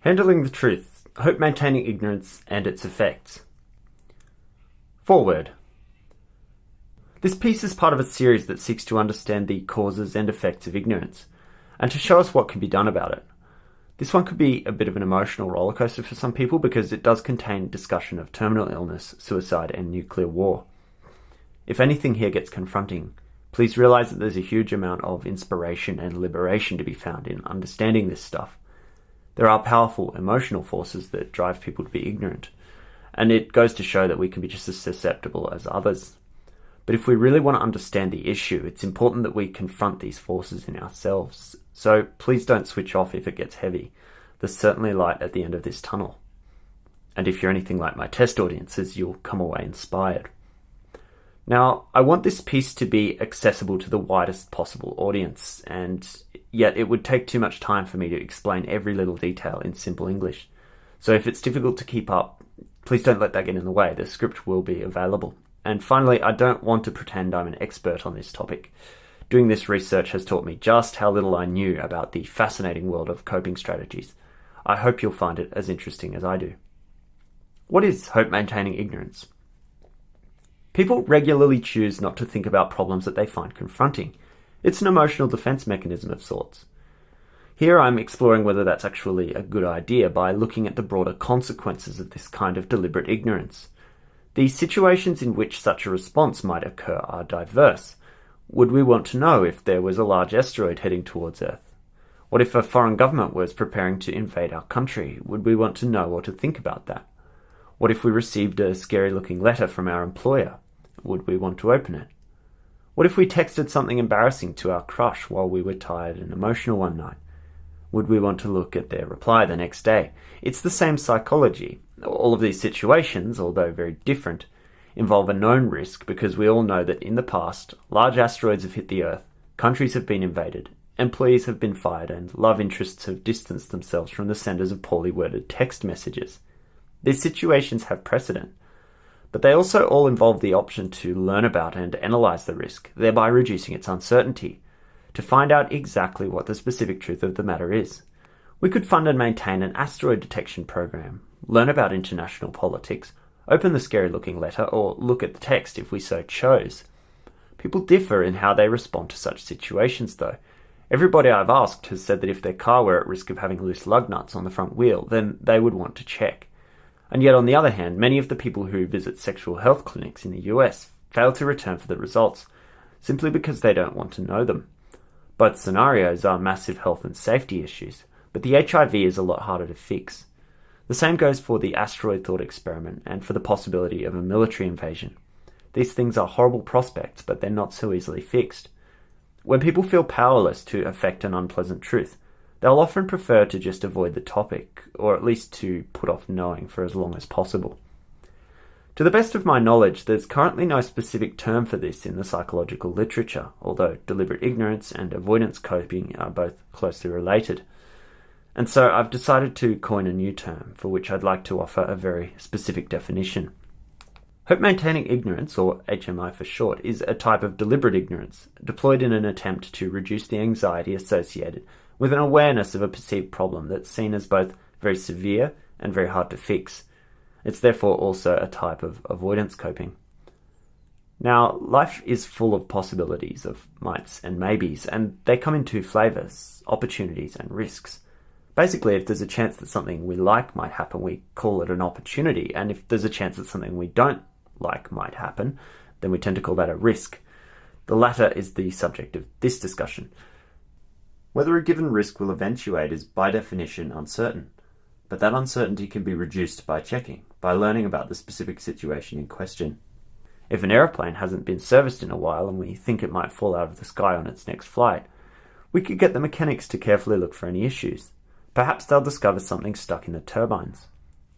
Handling the truth, hope maintaining ignorance and its effects. Foreword. This piece is part of a series that seeks to understand the causes and effects of ignorance, and to show us what can be done about it. This one could be a bit of an emotional rollercoaster for some people because it does contain discussion of terminal illness, suicide, and nuclear war. If anything here gets confronting, please realize that there's a huge amount of inspiration and liberation to be found in understanding this stuff. There are powerful emotional forces that drive people to be ignorant, and it goes to show that we can be just as susceptible as others. But if we really want to understand the issue, it's important that we confront these forces in ourselves. So please don't switch off if it gets heavy. There's certainly light at the end of this tunnel. And if you're anything like my test audiences, you'll come away inspired. Now, I want this piece to be accessible to the widest possible audience, and yet it would take too much time for me to explain every little detail in simple English. So if it's difficult to keep up, please don't let that get in the way. The script will be available. And finally, I don't want to pretend I'm an expert on this topic. Doing this research has taught me just how little I knew about the fascinating world of coping strategies. I hope you'll find it as interesting as I do. What is hope-maintaining ignorance? People regularly choose not to think about problems that they find confronting. It's an emotional defense mechanism of sorts. Here I'm exploring whether that's actually a good idea by looking at the broader consequences of this kind of deliberate ignorance. The situations in which such a response might occur are diverse. Would we want to know if there was a large asteroid heading towards Earth? What if a foreign government was preparing to invade our country? Would we want to know or to think about that? What if we received a scary-looking letter from our employer? Would we want to open it? What if we texted something embarrassing to our crush while we were tired and emotional one night? Would we want to look at their reply the next day? It's the same psychology. All of these situations, although very different, involve a known risk because we all know that in the past, large asteroids have hit the Earth, countries have been invaded, employees have been fired, and love interests have distanced themselves from the senders of poorly worded text messages. These situations have precedent, but they also all involve the option to learn about and analyze the risk, thereby reducing its uncertainty, to find out exactly what the specific truth of the matter is. We could fund and maintain an asteroid detection program, learn about international politics, open the scary-looking letter, or look at the text if we so chose. People differ in how they respond to such situations, though. Everybody I've asked has said that if their car were at risk of having loose lug nuts on the front wheel, then they would want to check. And yet, on the other hand, many of the people who visit sexual health clinics in the US fail to return for the results, simply because they don't want to know them. Both scenarios are massive health and safety issues, but the HIV is a lot harder to fix. The same goes for the asteroid thought experiment and for the possibility of a military invasion. These things are horrible prospects, but they're not so easily fixed. When people feel powerless to affect an unpleasant truth, they'll often prefer to just avoid the topic, or at least to put off knowing for as long as possible. To the best of my knowledge, there's currently no specific term for this in the psychological literature, although deliberate ignorance and avoidance coping are both closely related. And so I've decided to coin a new term, for which I'd like to offer a very specific definition. Hope-maintaining ignorance, or HMI for short, is a type of deliberate ignorance, deployed in an attempt to reduce the anxiety associated with an awareness of a perceived problem that's seen as both very severe and very hard to fix. It's therefore also a type of avoidance coping. Now, life is full of possibilities, of mights and maybes, and they come in two flavours: opportunities and risks. Basically, if there's a chance that something we like might happen, we call it an opportunity, and if there's a chance that something we don't like might happen, then we tend to call that a risk. The latter is the subject of this discussion. Whether a given risk will eventuate is by definition uncertain, but that uncertainty can be reduced by checking, by learning about the specific situation in question. If an aeroplane hasn't been serviced in a while and we think it might fall out of the sky on its next flight, we could get the mechanics to carefully look for any issues. Perhaps they'll discover something stuck in the turbines.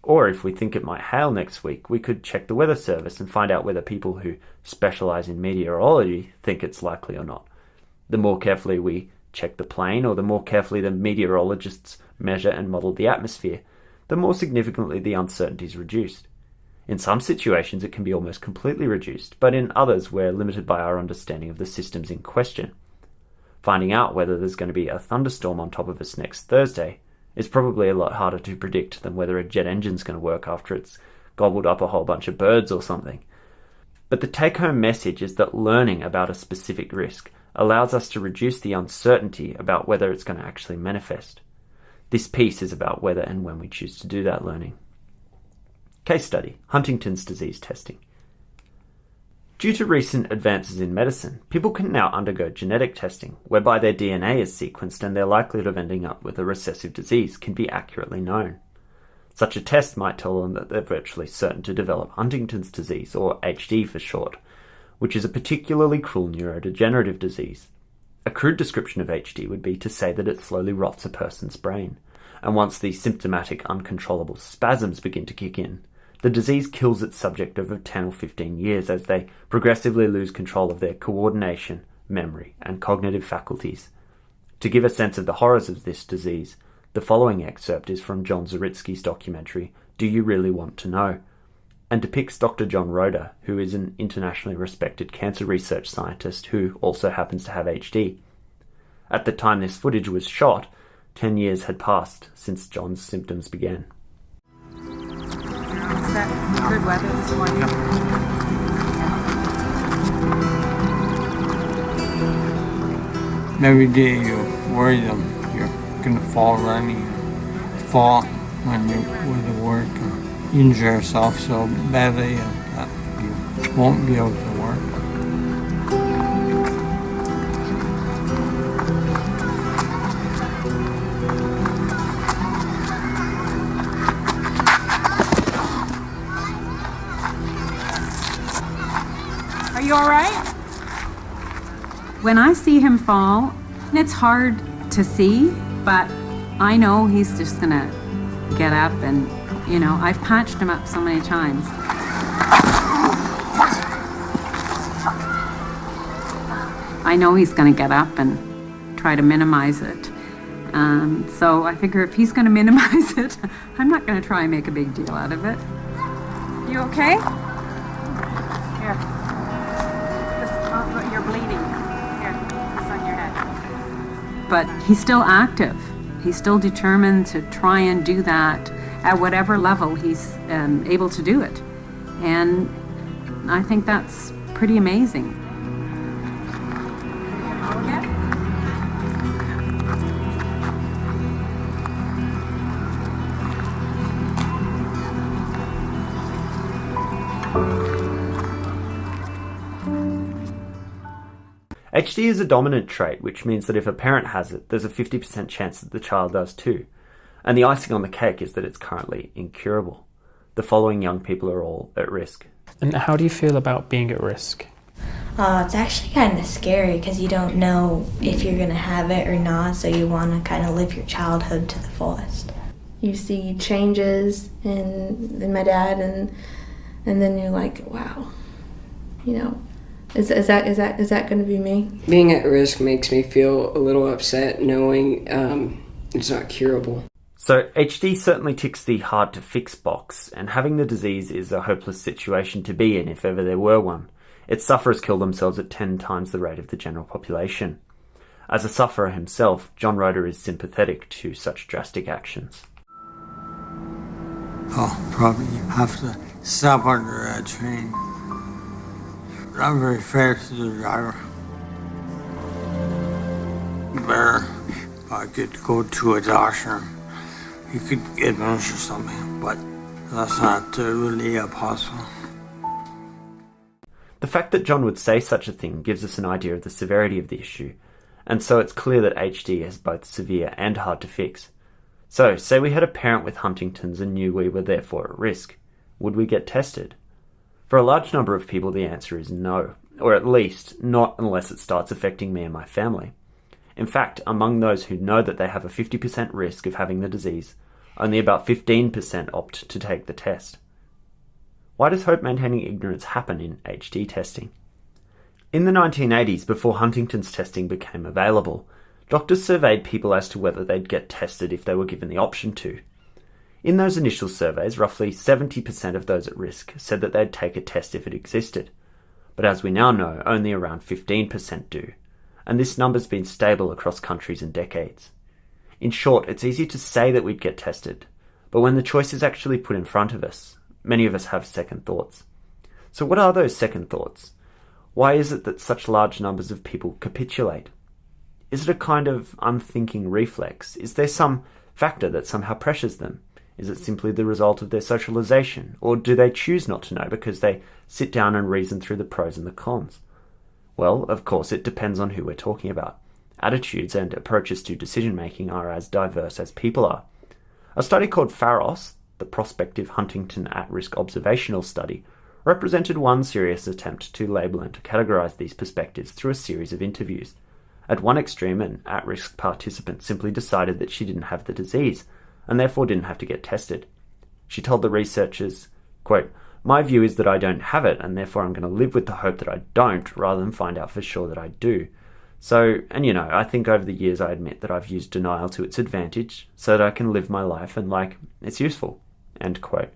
Or if we think it might hail next week, we could check the weather service and find out whether people who specialize in meteorology think it's likely or not. The more carefully we check the plane, or the more carefully the meteorologists measure and model the atmosphere, the more significantly the uncertainty is reduced. In some situations it can be almost completely reduced, but in others we're limited by our understanding of the systems in question. Finding out whether there's going to be a thunderstorm on top of us next Thursday It's probably a lot harder to predict than whether a jet engine's going to work after it's gobbled up a whole bunch of birds or something. But the take-home message is that learning about a specific risk allows us to reduce the uncertainty about whether it's going to actually manifest. This piece is about whether and when we choose to do that learning. Case study: Huntington's disease testing. Due to recent advances in medicine, people can now undergo genetic testing, whereby their DNA is sequenced and their likelihood of ending up with a recessive disease can be accurately known. Such a test might tell them that they're virtually certain to develop Huntington's disease, or HD for short, which is a particularly cruel neurodegenerative disease. A crude description of HD would be to say that it slowly rots a person's brain, and once the symptomatic uncontrollable spasms begin to kick in, the disease kills its subject over 10 or 15 years as they progressively lose control of their coordination, memory, and cognitive faculties. To give a sense of the horrors of this disease, the following excerpt is from John Zaritsky's documentary, Do You Really Want to Know?, and depicts Dr. John Roeder, who is an internationally respected cancer research scientist who also happens to have HD. At the time this footage was shot, 10 years had passed since John's symptoms began. Good weather this morning. Every day you worry that you're going to fall running, fall when you go to work, or injure yourself so badly that you won't be able to work. Are you all right? When I see him fall, and it's hard to see, but I know he's just gonna get up and, I've patched him up so many times. I know he's gonna get up and try to minimize it. So I figure if he's gonna minimize it, I'm not gonna try and make a big deal out of it. You okay? Here. You're bleeding. Here, it's on your head. But he's still active. He's still determined to try and do that at whatever level he's able to do it. And I think that's pretty amazing. HD is a dominant trait, which means that if a parent has it, there's a 50% chance that the child does too. And the icing on the cake is that it's currently incurable. The following young people are all at risk. And how do you feel about being at risk? It's actually kind of scary because you don't know if you're going to have it or not, so you want to kind of live your childhood to the fullest. You see changes in my dad, and then you're like, wow, Is that going to be me? Being at risk makes me feel a little upset knowing it's not curable. So HD certainly ticks the hard to fix box, and having the disease is a hopeless situation to be in if ever there were one. Its sufferers kill themselves at 10 times the rate of the general population. As a sufferer himself, John Roeder is sympathetic to such drastic actions. I'll probably have to stop under a train. I'm very fair to the driver. Better if I could go to a doctor. He could administer something, but that's not really possible. The fact that John would say such a thing gives us an idea of the severity of the issue, and so it's clear that HD is both severe and hard to fix. So, say we had a parent with Huntington's and knew we were therefore at risk. Would we get tested? For a large number of people, the answer is no, or at least not unless it starts affecting me and my family. In fact, among those who know that they have a 50% risk of having the disease, only about 15% opt to take the test. Why does hope maintaining ignorance happen in HD testing? In the 1980s, before Huntington's testing became available, doctors surveyed people as to whether they'd get tested if they were given the option to. In those initial surveys, roughly 70% of those at risk said that they'd take a test if it existed. But as we now know, only around 15% do, and this number's been stable across countries and decades. In short, it's easy to say that we'd get tested, but when the choice is actually put in front of us, many of us have second thoughts. So what are those second thoughts? Why is it that such large numbers of people capitulate? Is it a kind of unthinking reflex? Is there some factor that somehow pressures them? Is it simply the result of their socialization? Or do they choose not to know because they sit down and reason through the pros and the cons? Well, of course, it depends on who we're talking about. Attitudes and approaches to decision-making are as diverse as people are. A study called PHAROS, the Prospective Huntington At-Risk Observational Study, represented one serious attempt to label and to categorize these perspectives through a series of interviews. At one extreme, an at-risk participant simply decided that she didn't have the disease, and therefore didn't have to get tested. She told the researchers, quote, "My view is that I don't have it, and therefore I'm going to live with the hope that I don't, rather than find out for sure that I do. So, and I think over the years I admit that I've used denial to its advantage, so that I can live my life and, it's useful." End quote.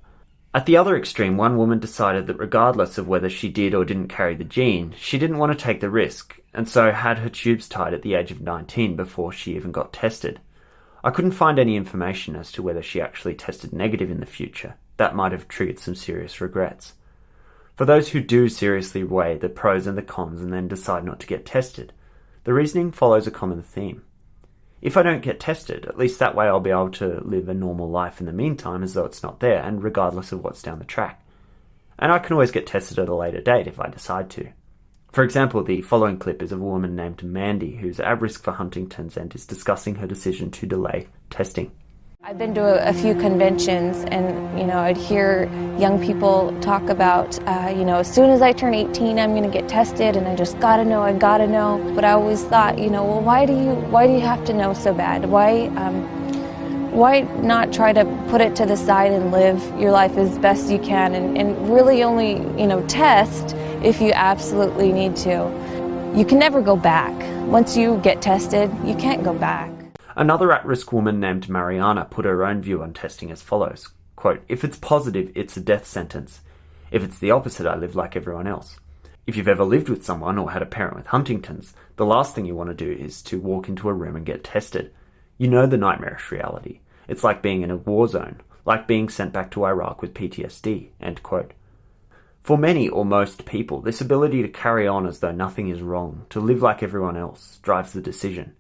At the other extreme, one woman decided that regardless of whether she did or didn't carry the gene, she didn't want to take the risk, and so had her tubes tied at the age of 19 before she even got tested. I couldn't find any information as to whether she actually tested negative in the future. That might have triggered some serious regrets. For those who do seriously weigh the pros and the cons and then decide not to get tested, the reasoning follows a common theme. If I don't get tested, at least that way I'll be able to live a normal life in the meantime as though it's not there, and regardless of what's down the track. And I can always get tested at a later date if I decide to. For example, the following clip is of a woman named Mandy who's at risk for Huntington's and is discussing her decision to delay testing. I've been to a few conventions and, I'd hear young people talk about, as soon as I turn 18, I'm going to get tested and I just I gotta know. But I always thought, well, why do you have to know so bad? Why not try to put it to the side and live your life as best you can and really only, test if you absolutely need to. You can never go back. Once you get tested, you can't go back. Another at-risk woman named Mariana put her own view on testing as follows, quote, "If it's positive, it's a death sentence. If it's the opposite, I live like everyone else. If you've ever lived with someone or had a parent with Huntington's, the last thing you want to do is to walk into a room and get tested. You know the nightmarish reality. It's like being in a war zone, like being sent back to Iraq with PTSD, end quote. For many or most people, this ability to carry on as though nothing is wrong, to live like everyone else, drives the decision.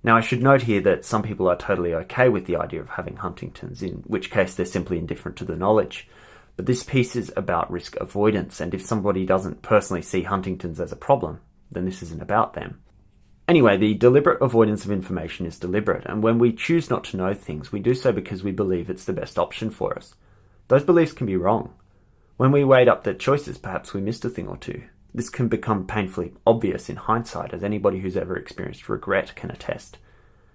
Now, I should note here that some people are totally okay with the idea of having Huntington's, in which case they're simply indifferent to the knowledge. But this piece is about risk avoidance, and if somebody doesn't personally see Huntington's as a problem, then this isn't about them. Anyway, the deliberate avoidance of information is deliberate, and when we choose not to know things, we do so because we believe it's the best option for us. Those beliefs can be wrong. When we weighed up the choices, perhaps we missed a thing or two. This can become painfully obvious in hindsight, as anybody who's ever experienced regret can attest.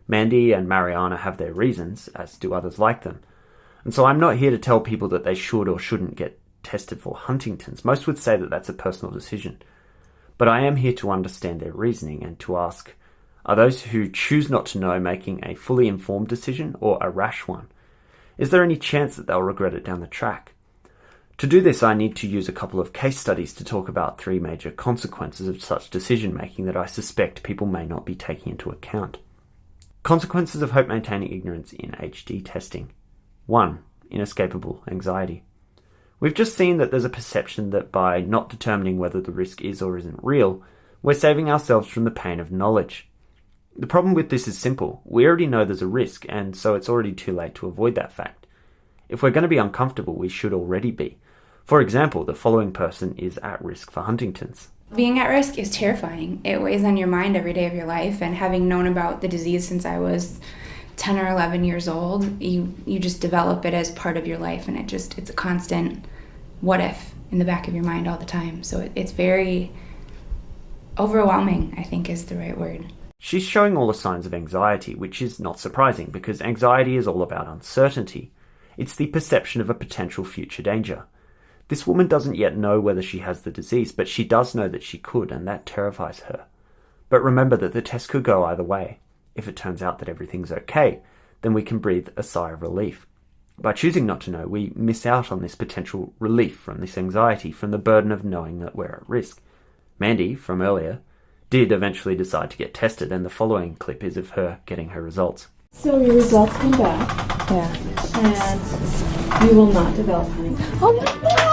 Mandy and Mariana have their reasons, as do others like them. And so I'm not here to tell people that they should or shouldn't get tested for Huntington's. Most would say that that's a personal decision. But I am here to understand their reasoning and to ask, are those who choose not to know making a fully informed decision or a rash one? Is there any chance that they'll regret it down the track? To do this, I need to use a couple of case studies to talk about three major consequences of such decision-making that I suspect people may not be taking into account. Consequences of hope-maintaining ignorance in HD testing. 1. Inescapable anxiety. We've just seen that there's a perception that by not determining whether the risk is or isn't real, we're saving ourselves from the pain of knowledge. The problem with this is simple. We already know there's a risk, and so it's already too late to avoid that fact. If we're going to be uncomfortable, we should already be. For example, the following person is at risk for Huntington's. Being at risk is terrifying. It weighs on your mind every day of your life, and having known about the disease since I was 10 or 11 years old, you just develop it as part of your life, and it's a constant what if in the back of your mind all the time. So it's very overwhelming, I think is the right word. She's showing all the signs of anxiety, which is not surprising because anxiety is all about uncertainty. It's the perception of a potential future danger. This woman doesn't yet know whether she has the disease, but she does know that she could, and that terrifies her. But remember that the test could go either way. If it turns out that everything's okay, then we can breathe a sigh of relief. By choosing not to know, we miss out on this potential relief from this anxiety, from the burden of knowing that we're at risk. Mandy, from earlier, did eventually decide to get tested, and the following clip is of her getting her results. So your results come back. Yeah. And you will not develop Huntington. Oh my God!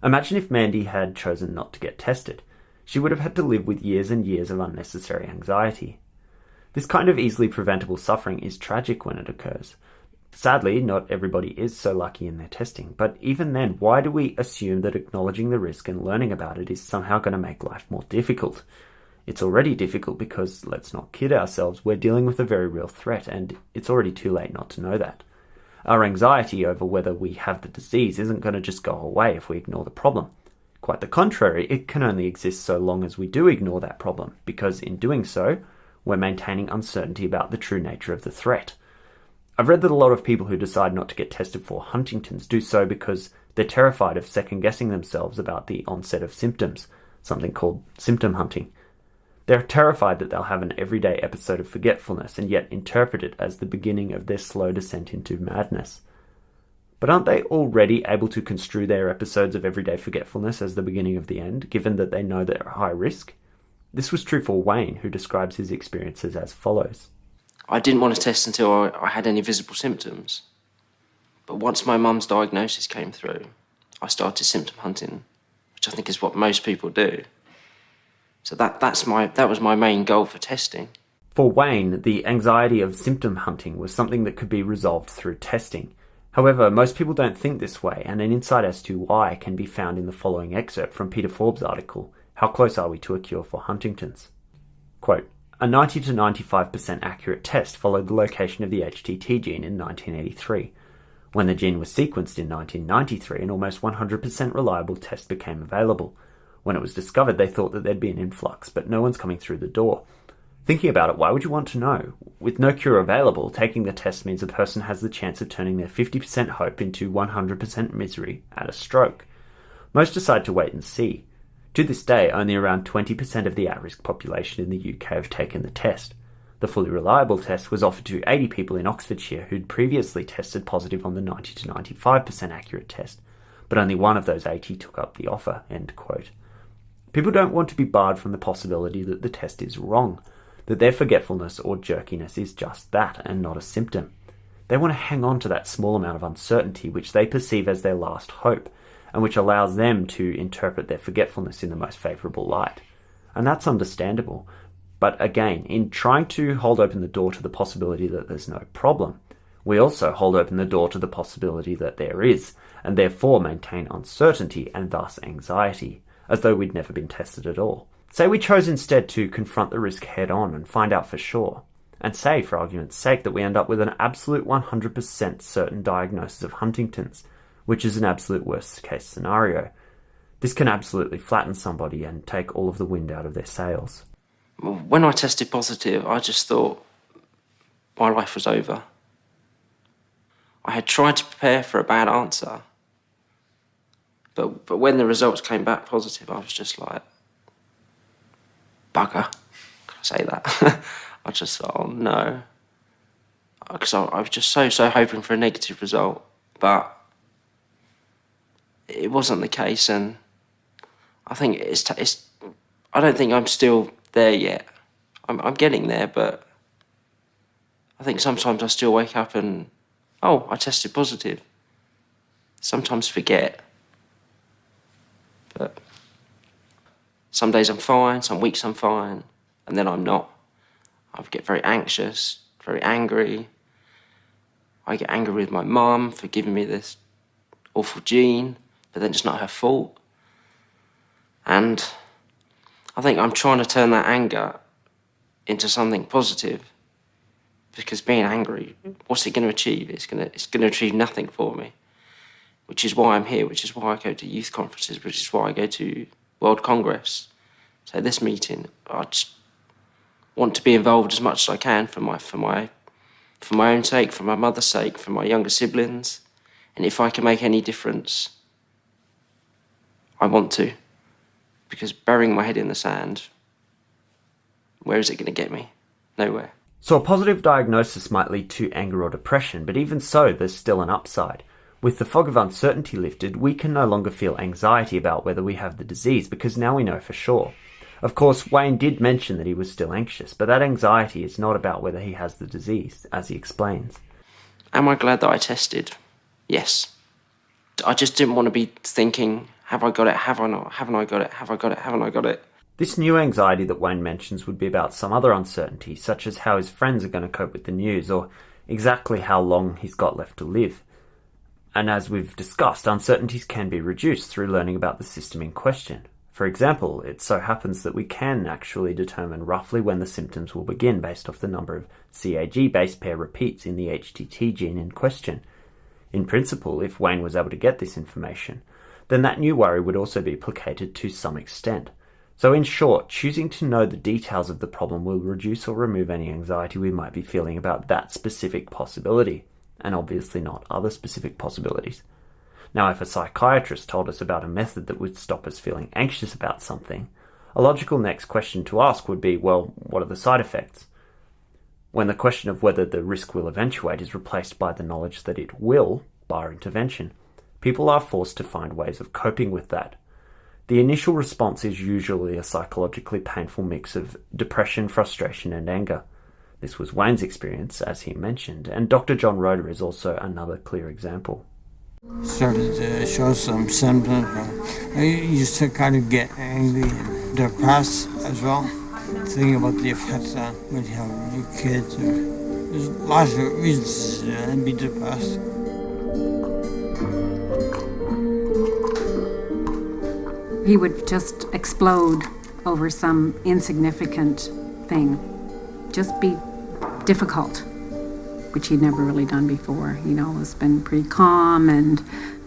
Imagine if Mandy had chosen not to get tested. She would have had to live with years and years of unnecessary anxiety. This kind of easily preventable suffering is tragic when it occurs. Sadly, not everybody is so lucky in their testing, but even then, why do we assume that acknowledging the risk and learning about it is somehow going to make life more difficult? It's already difficult because, let's not kid ourselves, we're dealing with a very real threat, and it's already too late not to know that. Our anxiety over whether we have the disease isn't going to just go away if we ignore the problem. Quite the contrary, it can only exist so long as we do ignore that problem, because in doing so, we're maintaining uncertainty about the true nature of the threat. I've read that a lot of people who decide not to get tested for Huntington's do so because they're terrified of second-guessing themselves about the onset of symptoms, something called symptom hunting. They're terrified that they'll have an everyday episode of forgetfulness and yet interpret it as the beginning of their slow descent into madness. But aren't they already able to construe their episodes of everyday forgetfulness as the beginning of the end, given that they know they're at high risk? This was true for Wayne, who describes his experiences as follows. I didn't want to test until I had any visible symptoms. But once my mum's diagnosis came through, I started symptom hunting, which I think is what most people do. So that was my main goal for testing. For Wayne, the anxiety of symptom hunting was something that could be resolved through testing. However, most people don't think this way, and an insight as to why can be found in the following excerpt from Peter Forbes' article, How Close Are We to a Cure for Huntington's? Quote, a 90 to 95% accurate test followed the location of the HTT gene in 1983. When the gene was sequenced in 1993, an almost 100% reliable test became available. When it was discovered, they thought that there'd be an influx, but no one's coming through the door. Thinking about it, why would you want to know? With no cure available, taking the test means a person has the chance of turning their 50% hope into 100% misery at a stroke. Most decide to wait and see. To this day, only around 20% of the at-risk population in the UK have taken the test. The fully reliable test was offered to 80 people in Oxfordshire who'd previously tested positive on the 90 to 95% accurate test, but only one of those 80 took up the offer, end quote. People don't want to be barred from the possibility that the test is wrong, that their forgetfulness or jerkiness is just that and not a symptom. They want to hang on to that small amount of uncertainty which they perceive as their last hope, and which allows them to interpret their forgetfulness in the most favourable light. And that's understandable. But again, in trying to hold open the door to the possibility that there's no problem, we also hold open the door to the possibility that there is, and therefore maintain uncertainty and thus anxiety, as though we'd never been tested at all. Say we chose instead to confront the risk head-on and find out for sure, and say, for argument's sake, that we end up with an absolute 100% certain diagnosis of Huntington's, which is an absolute worst-case scenario. This can absolutely flatten somebody and take all of the wind out of their sails. When I tested positive, I just thought my life was over. I had tried to prepare for a bad answer, but when the results came back positive, I was just like, bugger. Can I say that? I just thought, oh no. Because I was just so hoping for a negative result, but it wasn't the case, and I think I don't think I'm still there yet. I'm getting there, but I think sometimes I still wake up and, oh, I tested positive. Sometimes forget. But some days I'm fine, some weeks I'm fine, and then I'm not. I get very anxious, very angry. I get angry with my mum for giving me this awful gene, but then it's not her fault. And I think I'm trying to turn that anger into something positive, because being angry, what's it going to achieve? It's going to achieve nothing for me. which is why I'm here, which is why I go to youth conferences, which is why I go to World Congress. So this meeting, I just want to be involved as much as I can for my own sake, for my mother's sake, for my younger siblings. And if I can make any difference, I want to. Because burying my head in the sand, where is it going to get me? Nowhere. So a positive diagnosis might lead to anger or depression, but even so, there's still an upside. With the fog of uncertainty lifted, we can no longer feel anxiety about whether we have the disease, because now we know for sure. Of course, Wayne did mention that he was still anxious, but that anxiety is not about whether he has the disease, as he explains. Am I glad that I tested? Yes. I just didn't want to be thinking, have I got it, have I not, haven't I got it, have I got it, haven't I got it? This new anxiety that Wayne mentions would be about some other uncertainty, such as how his friends are going to cope with the news, or exactly how long he's got left to live. And as we've discussed, uncertainties can be reduced through learning about the system in question. For example, it so happens that we can actually determine roughly when the symptoms will begin based off the number of CAG base pair repeats in the HTT gene in question. In principle, if Wayne was able to get this information, then that new worry would also be placated to some extent. So in short, choosing to know the details of the problem will reduce or remove any anxiety we might be feeling about that specific possibility, and obviously not other specific possibilities. Now, if a psychiatrist told us about a method that would stop us feeling anxious about something, a logical next question to ask would be, well, what are the side effects? When the question of whether the risk will eventuate is replaced by the knowledge that it will, bar intervention, people are forced to find ways of coping with that. The initial response is usually a psychologically painful mix of depression, frustration, and anger. This was Wayne's experience, as he mentioned, and Dr. John Roeder is also another clear example. Started to show some symptoms. I used to kind of get angry and depressed as well, thinking about the effects on when you have new kids. There's lots of reasons to be depressed. He would just explode over some insignificant thing. Just be difficult, which he'd never really done before. Has been pretty calm and,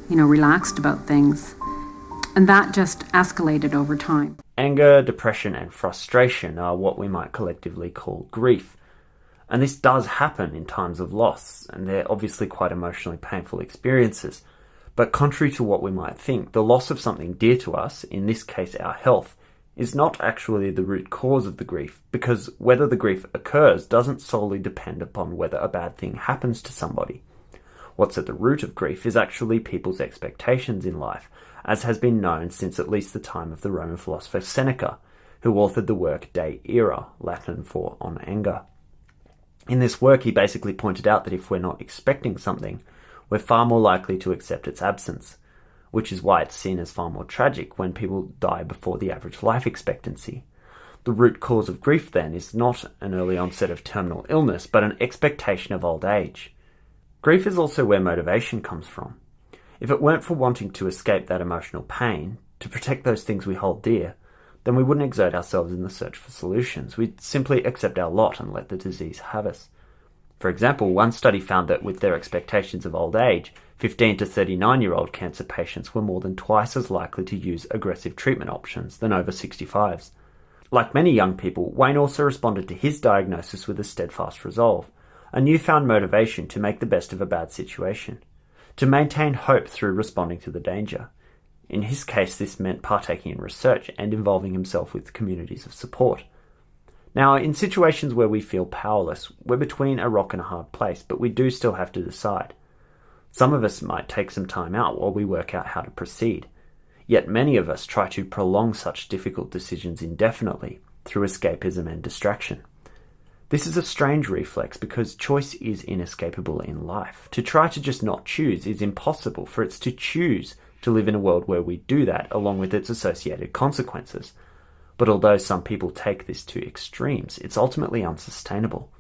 relaxed about things. And that just escalated over time. Anger, depression, and frustration are what we might collectively call grief. And this does happen in times of loss, and they're obviously quite emotionally painful experiences. But contrary to what we might think, the loss of something dear to us, in this case our health, is not actually the root cause of the grief, because whether the grief occurs doesn't solely depend upon whether a bad thing happens to somebody. What's at the root of grief is actually people's expectations in life, as has been known since at least the time of the Roman philosopher Seneca, who authored the work De Ira, Latin for On Anger. In this work, he basically pointed out that if we're not expecting something, we're far more likely to accept its absence, which is why it's seen as far more tragic when people die before the average life expectancy. The root cause of grief, then, is not an early onset of terminal illness, but an expectation of old age. Grief is also where motivation comes from. If it weren't for wanting to escape that emotional pain, to protect those things we hold dear, then we wouldn't exert ourselves in the search for solutions. We'd simply accept our lot and let the disease have us. For example, one study found that with their expectations of old age, 15 to 39-year-old cancer patients were more than twice as likely to use aggressive treatment options than over 65s. Like many young people, Wayne also responded to his diagnosis with a steadfast resolve, a newfound motivation to make the best of a bad situation, to maintain hope through responding to the danger. In his case, this meant partaking in research and involving himself with communities of support. Now, in situations where we feel powerless, we're between a rock and a hard place, but we do still have to decide. Some of us might take some time out while we work out how to proceed. Yet many of us try to prolong such difficult decisions indefinitely through escapism and distraction. This is a strange reflex because choice is inescapable in life. To try to just not choose is impossible, for it's to choose to live in a world where we do that, along with its associated consequences. But although some people take this to extremes, it's ultimately unsustainable,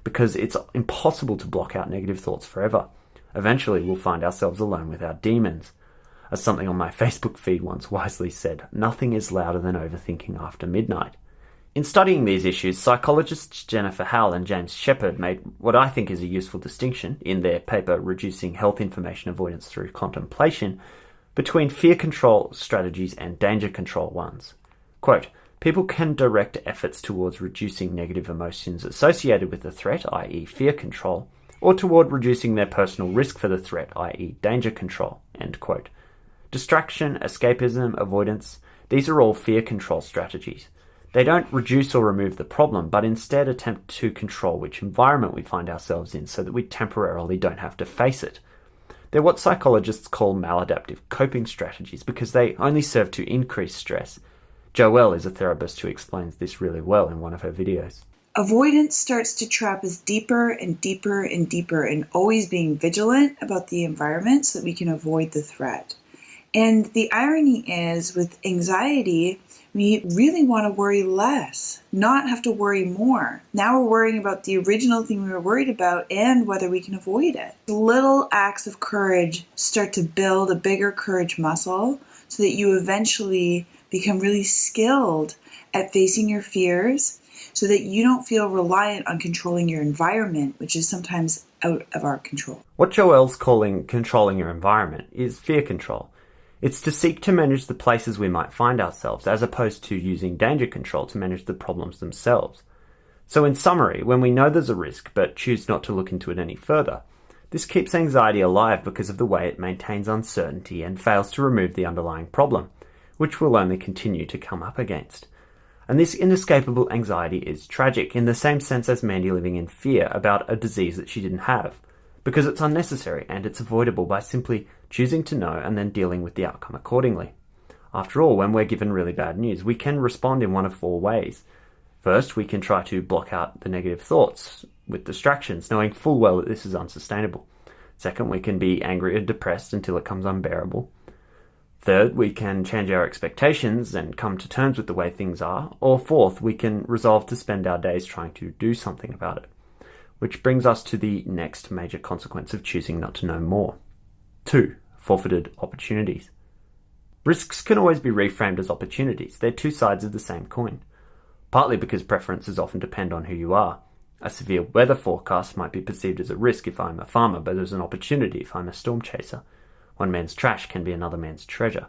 because it's impossible to block out negative thoughts forever. Eventually we'll find ourselves alone with our demons. As something on my Facebook feed once wisely said, nothing is louder than overthinking after midnight. In studying these issues, psychologists Jennifer Howell and James Shepard made what I think is a useful distinction in their paper Reducing Health Information Avoidance Through Contemplation between fear control strategies and danger control ones. Quote, people can direct efforts towards reducing negative emotions associated with the threat, i.e. fear control, or toward reducing their personal risk for the threat, i.e. danger control, end quote. Distraction, escapism, avoidance, these are all fear control strategies. They don't reduce or remove the problem, but instead attempt to control which environment we find ourselves in so that we temporarily don't have to face it. They're what psychologists call maladaptive coping strategies because they only serve to increase stress. Joelle is a therapist who explains this really well in one of her videos. Avoidance starts to trap us deeper and deeper and deeper in always being vigilant about the environment so that we can avoid the threat. And the irony is, with anxiety, we really want to worry less, not have to worry more. Now we're worrying about the original thing we were worried about and whether we can avoid it. Little acts of courage start to build a bigger courage muscle so that you eventually become really skilled at facing your fears so that you don't feel reliant on controlling your environment, which is sometimes out of our control. What Joelle's calling controlling your environment is fear control. It's to seek to manage the places we might find ourselves, as opposed to using danger control to manage the problems themselves. So in summary, when we know there's a risk but choose not to look into it any further, this keeps anxiety alive because of the way it maintains uncertainty and fails to remove the underlying problem, which we'll only continue to come up against. And this inescapable anxiety is tragic in the same sense as Mandy living in fear about a disease that she didn't have, because it's unnecessary and it's avoidable by simply choosing to know and then dealing with the outcome accordingly. After all, when we're given really bad news, we can respond in one of four ways. First, we can try to block out the negative thoughts with distractions, knowing full well that this is unsustainable. Second, we can be angry or depressed until it becomes unbearable. Third, we can change our expectations and come to terms with the way things are. Or fourth, we can resolve to spend our days trying to do something about it. Which brings us to the next major consequence of choosing not to know more. 2. Forfeited opportunities. Risks can always be reframed as opportunities. They're two sides of the same coin. Partly because preferences often depend on who you are. A severe weather forecast might be perceived as a risk if I'm a farmer, but as an opportunity if I'm a storm chaser. One man's trash can be another man's treasure.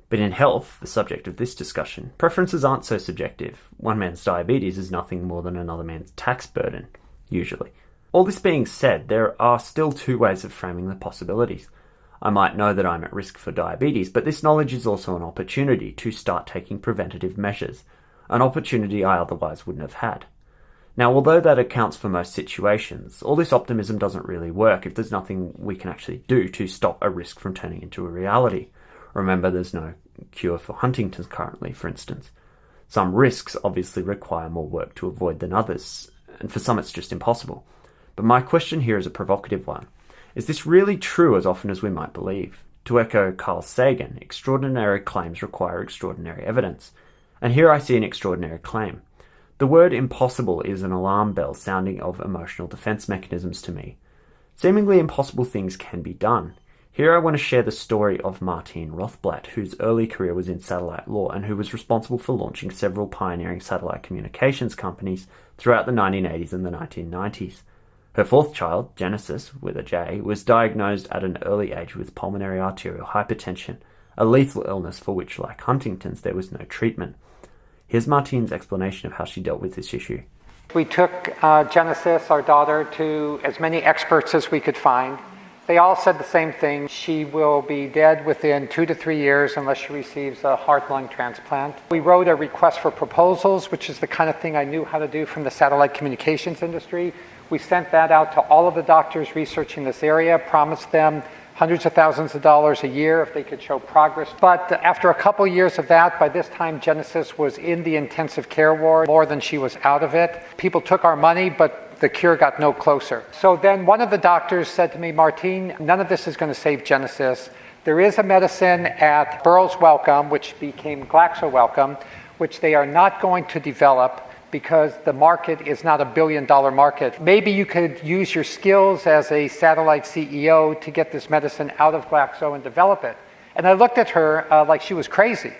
But in health, the subject of this discussion, preferences aren't so subjective. One man's diabetes is nothing more than another man's tax burden, usually. All this being said, there are still two ways of framing the possibilities. I might know that I'm at risk for diabetes, but this knowledge is also an opportunity to start taking preventative measures, an opportunity I otherwise wouldn't have had. Now, although that accounts for most situations, all this optimism doesn't really work if there's nothing we can actually do to stop a risk from turning into a reality. Remember, there's no cure for Huntington's currently, for instance. Some risks obviously require more work to avoid than others, and for some it's just impossible. But my question here is a provocative one. Is this really true as often as we might believe? To echo Carl Sagan, extraordinary claims require extraordinary evidence. And here I see an extraordinary claim. The word impossible is an alarm bell sounding of emotional defense mechanisms to me. Seemingly impossible things can be done. Here I want to share the story of Martine Rothblatt, whose early career was in satellite law and who was responsible for launching several pioneering satellite communications companies throughout the 1980s and the 1990s. Her fourth child, Genesis, with a J, was diagnosed at an early age with pulmonary arterial hypertension, a lethal illness for which, like Huntington's, there was no treatment. Here's Martine's explanation of how she dealt with this issue. We took Genesis, our daughter, to as many experts as we could find. They all said the same thing. She will be dead within 2 to 3 years unless she receives a heart-lung transplant. We wrote a request for proposals, which is the kind of thing I knew how to do from the satellite communications industry. We sent that out to all of the doctors researching this area, promised them hundreds of thousands of dollars a year if they could show progress. But after a couple years of that, by this time Genesis was in the intensive care ward more than she was out of it. People took our money, but the cure got no closer. So then one of the doctors said to me, Martine, none of this is going to save Genesis. There is a medicine at Burroughs Wellcome, which became Glaxo Wellcome, which they are not going to develop because the market is not $1 billion market. Maybe you could use your skills as a satellite CEO to get this medicine out of Glaxo and develop it. And I looked at her like she was crazy.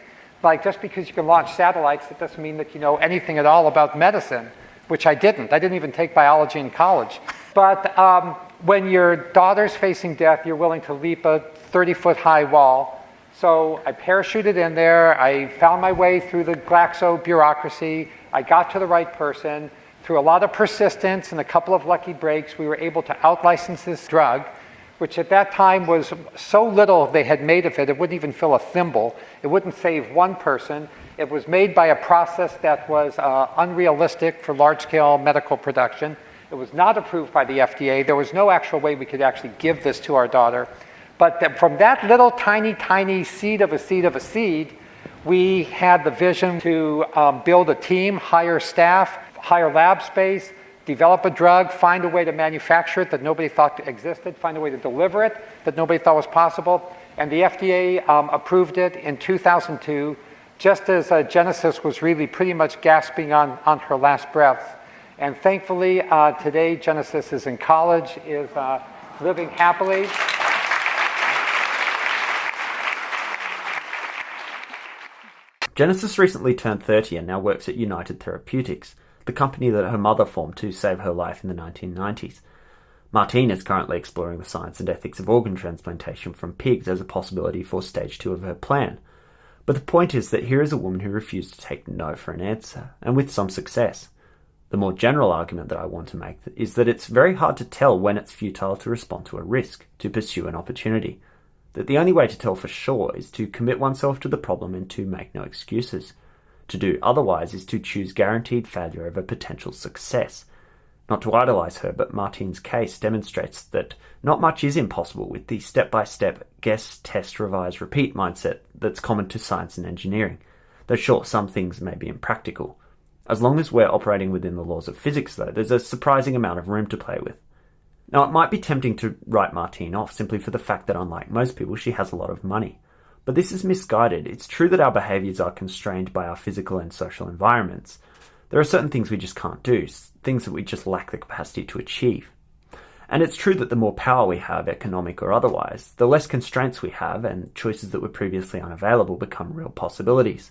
Like, just because you can launch satellites, it doesn't mean that you know anything at all about medicine, which I didn't. I didn't even take biology in college. But when your daughter's facing death, you're willing to leap a 30-foot high wall. So I parachuted in there. I found my way through the Glaxo bureaucracy. I got to the right person. Through a lot of persistence and a couple of lucky breaks, we were able to out-license this drug, which at that time was so little they had made of it, it wouldn't even fill a thimble. It wouldn't save one person. It was made by a process that was unrealistic for large-scale medical production. It was not approved by the FDA. There was no actual way we could actually give this to our daughter. But from that little tiny seed of a seed, we had the vision to build a team, hire staff, hire lab space, develop a drug, find a way to manufacture it that nobody thought existed, find a way to deliver it that nobody thought was possible. And the FDA approved it in 2002, just as Genesis was really pretty much gasping on her last breath. And thankfully, today Genesis is in college, is living happily. Genesis recently turned 30 and now works at United Therapeutics, the company that her mother formed to save her life in the 1990s. Martine is currently exploring the science and ethics of organ transplantation from pigs as a possibility for stage 2 of her plan. But the point is that here is a woman who refused to take no for an answer, and with some success. The more general argument that I want to make is that it's very hard to tell when it's futile to respond to a risk, to pursue an opportunity. That the only way to tell for sure is to commit oneself to the problem and to make no excuses. To do otherwise is to choose guaranteed failure over potential success. Not to idolize her, but Martine's case demonstrates that not much is impossible with the step-by-step guess, test, revise, repeat mindset that's common to science and engineering. Though sure, some things may be impractical. As long as we're operating within the laws of physics, though, there's a surprising amount of room to play with. Now, it might be tempting to write Martine off simply for the fact that, unlike most people, she has a lot of money. But this is misguided. It's true that our behaviours are constrained by our physical and social environments. There are certain things we just can't do, things that we just lack the capacity to achieve. And it's true that the more power we have, economic or otherwise, the less constraints we have, and choices that were previously unavailable become real possibilities.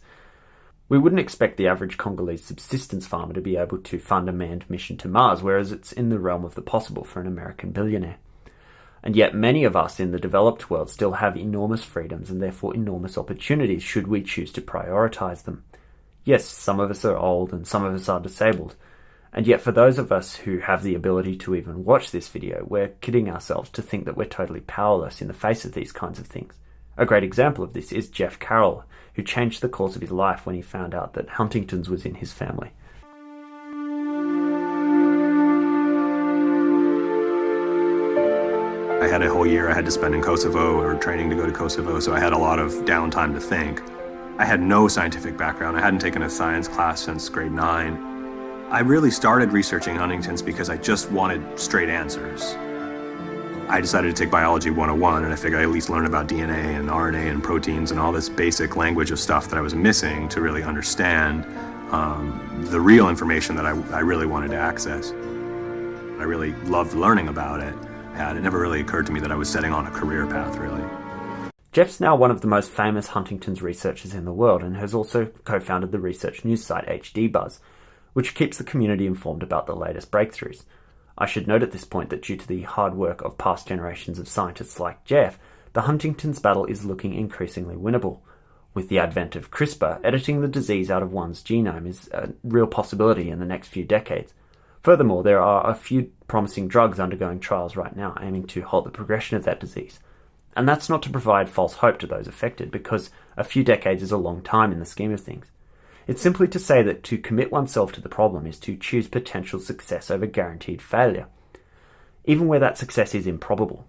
We wouldn't expect the average Congolese subsistence farmer to be able to fund a manned mission to Mars, whereas it's in the realm of the possible for an American billionaire. And yet many of us in the developed world still have enormous freedoms and therefore enormous opportunities should we choose to prioritise them. Yes, some of us are old and some of us are disabled. And yet for those of us who have the ability to even watch this video, we're kidding ourselves to think that we're totally powerless in the face of these kinds of things. A great example of this is Jeff Carroll, who changed the course of his life when he found out that Huntington's was in his family. I had a whole year I had to spend in Kosovo or training to go to Kosovo, so I had a lot of downtime to think. I had no scientific background. I hadn't taken a science class since grade 9. I really started researching Huntington's because I just wanted straight answers. I decided to take Biology 101, and I figured I'd at least learn about DNA and RNA and proteins and all this basic language of stuff that I was missing to really understand the real information that I really wanted to access. I really loved learning about it, and it never really occurred to me that I was setting on a career path, really. Jeff's now one of the most famous Huntington's researchers in the world and has also co-founded the research news site HD Buzz, which keeps the community informed about the latest breakthroughs. I should note at this point that due to the hard work of past generations of scientists like Jeff, the Huntington's battle is looking increasingly winnable. With the advent of CRISPR, editing the disease out of one's genome is a real possibility in the next few decades. Furthermore, there are a few promising drugs undergoing trials right now aiming to halt the progression of that disease. And that's not to provide false hope to those affected, because a few decades is a long time in the scheme of things. It's simply to say that to commit oneself to the problem is to choose potential success over guaranteed failure, even where that success is improbable.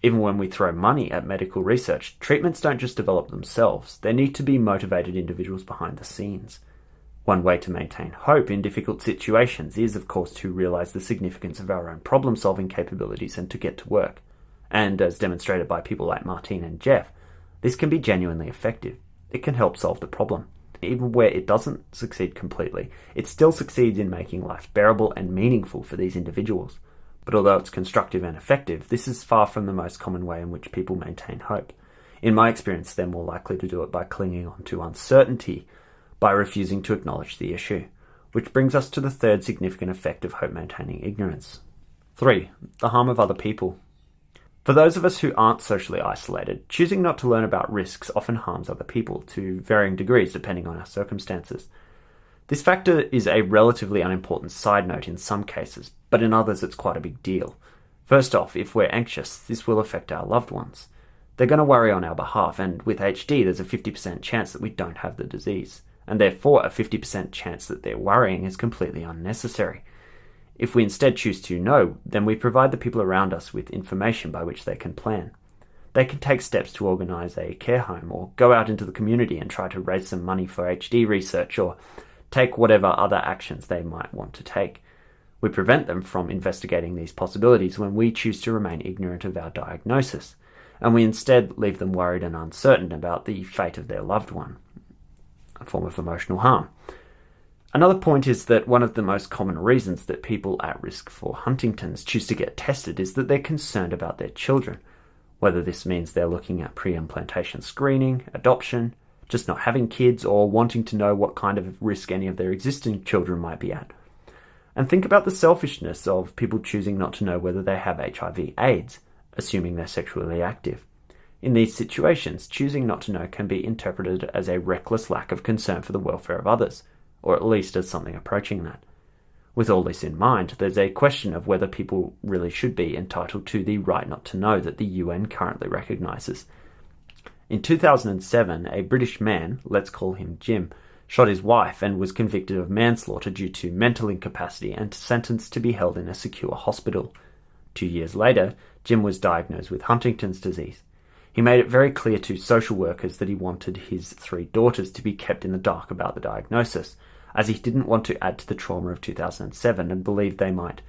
Even when we throw money at medical research, treatments don't just develop themselves. There need to be motivated individuals behind the scenes. One way to maintain hope in difficult situations is, of course, to realise the significance of our own problem-solving capabilities and to get to work. And, as demonstrated by people like Martine and Jeff, this can be genuinely effective. It can help solve the problem. Even where it doesn't succeed completely, it still succeeds in making life bearable and meaningful for these individuals. But although it's constructive and effective, this is far from the most common way in which people maintain hope. In my experience, they're more likely to do it by clinging on to uncertainty, by refusing to acknowledge the issue. Which brings us to the third significant effect of hope-maintaining ignorance. 3. The harm of other people. For those of us who aren't socially isolated, choosing not to learn about risks often harms other people to varying degrees depending on our circumstances. This factor is a relatively unimportant side note in some cases, but in others it's quite a big deal. First off, if we're anxious, this will affect our loved ones. They're going to worry on our behalf, and with HD there's a 50% chance that we don't have the disease, and therefore a 50% chance that their worrying is completely unnecessary. If we instead choose to know, then we provide the people around us with information by which they can plan. They can take steps to organise a care home, or go out into the community and try to raise some money for HD research, or take whatever other actions they might want to take. We prevent them from investigating these possibilities when we choose to remain ignorant of our diagnosis, and we instead leave them worried and uncertain about the fate of their loved one, a form of emotional harm. Another point is that one of the most common reasons that people at risk for Huntington's choose to get tested is that they're concerned about their children, whether this means they're looking at pre-implantation screening, adoption, just not having kids, or wanting to know what kind of risk any of their existing children might be at. And think about the selfishness of people choosing not to know whether they have HIV/AIDS, assuming they're sexually active. In these situations, choosing not to know can be interpreted as a reckless lack of concern for the welfare of others, or at least as something approaching that. With all this in mind, there's a question of whether people really should be entitled to the right not to know that the UN currently recognises. In 2007, a British man, let's call him Jim, shot his wife and was convicted of manslaughter due to mental incapacity and sentenced to be held in a secure hospital. 2 years later, Jim was diagnosed with Huntington's disease. He made it very clear to social workers that he wanted his 3 daughters to be kept in the dark about the diagnosis, as he didn't want to add to the trauma of 2007 and believed they might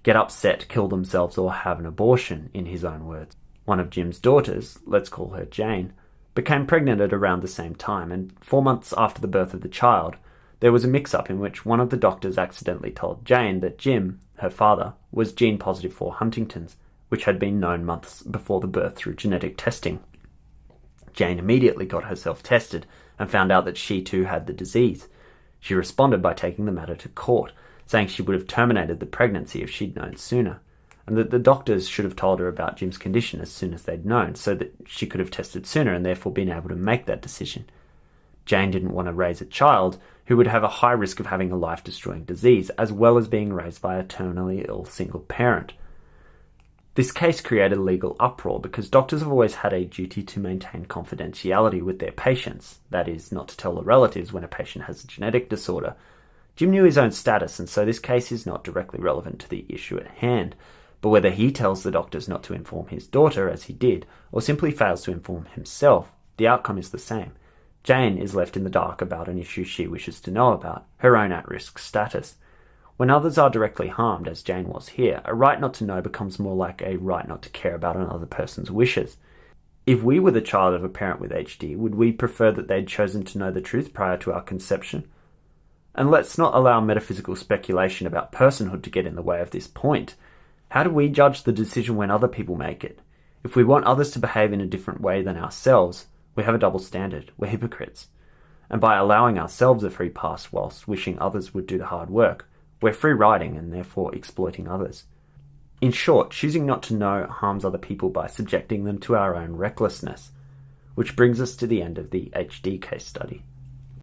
get upset, kill themselves, or have an abortion, in his own words. One of Jim's daughters, let's call her Jane, became pregnant at around the same time, and 4 months after the birth of the child, there was a mix-up in which one of the doctors accidentally told Jane that Jim, her father, was gene positive for Huntington's, which had been known months before the birth through genetic testing. Jane immediately got herself tested and found out that she too had the disease. She responded by taking the matter to court, saying she would have terminated the pregnancy if she'd known sooner, and that the doctors should have told her about Jim's condition as soon as they'd known, so that she could have tested sooner and therefore been able to make that decision. Jane didn't want to raise a child who would have a high risk of having a life-destroying disease, as well as being raised by a terminally ill single parent. This case created legal uproar because doctors have always had a duty to maintain confidentiality with their patients, that is, not to tell the relatives when a patient has a genetic disorder. Jim knew his own status, and so this case is not directly relevant to the issue at hand, but whether he tells the doctors not to inform his daughter, as he did, or simply fails to inform himself, the outcome is the same. Jane is left in the dark about an issue she wishes to know about, her own at-risk status. When others are directly harmed, as Jane was here, a right not to know becomes more like a right not to care about another person's wishes. If we were the child of a parent with HD, would we prefer that they'd chosen to know the truth prior to our conception? And let's not allow metaphysical speculation about personhood to get in the way of this point. How do we judge the decision when other people make it? If we want others to behave in a different way than ourselves, we have a double standard. We're hypocrites. And by allowing ourselves a free pass whilst wishing others would do the hard work, we're free riding and therefore exploiting others. In short, choosing not to know harms other people by subjecting them to our own recklessness, which brings us to the end of the HD case study.